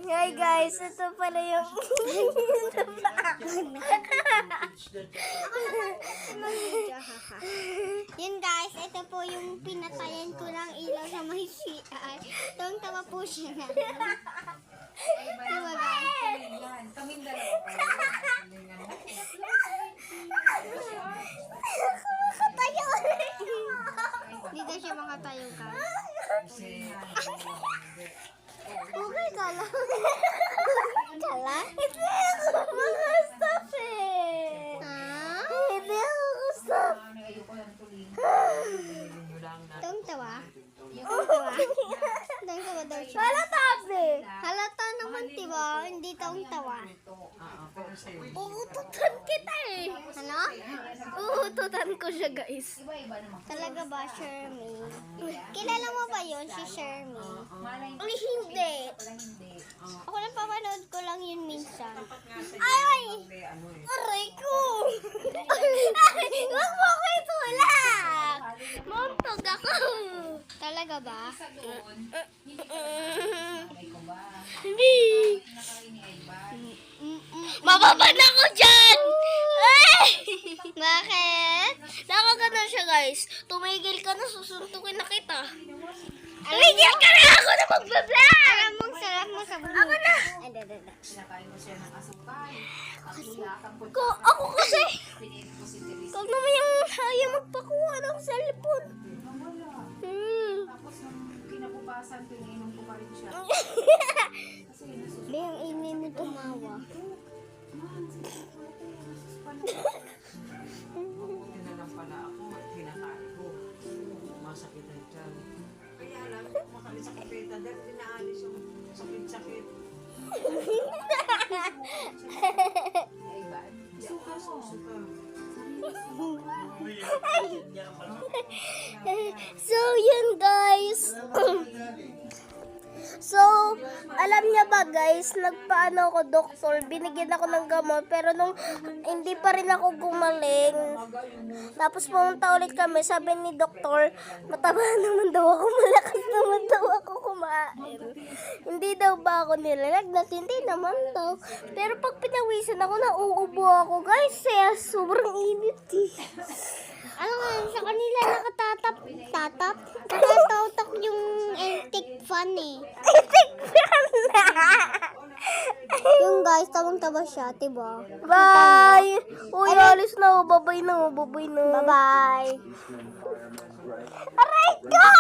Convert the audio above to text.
Hi guys, ito pala yung Yun guys, ito po yung pinatayan ko ng ilaw sa may CR. Tawang-tawa po siya na. Diba guys? Kaming dalawa pa. Makatayo! Dito siya makatayo guys. Okay ka lang. Kala? Hindi ako makastop eh. Ah? Hindi ako stop. Tawang-tawa? Tawang-tawa? Tawang-tawa daw siya. Wala tabi. Halata naman diba? Hindi tawang-tawa. Uututan kita eh. Ano? Uututan ko siya guys. Talaga ba, Shermy? Kilala mo ba yun, si Shermy? Ay, hindi. Ako napapanood ko lang yun minsan. Ay! Aray ko! Ay, wag mo ko itulak! Montog ako! Talaga ba? Hindi! Mababan ako dyan! Ay! Bakit? Nakagano siya guys. Tumigil ka na, susuntukin na kita. Tumigil ka na ako na magbablog! Alam mong sarap mo sa buhay. Ako na! Ay, dada. Sinakain mo siya ng asukal. Ako kasi! Kung naman yung ayaw magpakuha ng cellphone. Tapos nung kinabukasan, pininom ko pa rin siya. Hindi, ang ingay mo tumawa. Mabuti na lang pala ako at kinakain ko. Masakit na dyan. Kaya alam ko, makalit sa kapita dahil pinaalis yung sakit-sakit. Ay, ba? Suka mo. Suka. So, yun guys. So, alam niya ba guys, nagpaano ako doktor, binigyan ako ng gamot, pero nung hindi pa rin ako gumaling, tapos pumunta ulit kami, sabi ni doktor, mataba naman daw ako, malakas naman daw ako kumain. Hindi daw ba ako nilalagnat? Hindi naman daw. Pero pag pinawisan ako, nauubo ako guys, kaya sobrang init eh. Ano nga, sa kanila nakatatak yung antique fan eh. Yung guys, tawang-tawa siya, diba? Bye! Uy, alis na ako. Babay na ako. Babay na. Bye-bye. Aray ko!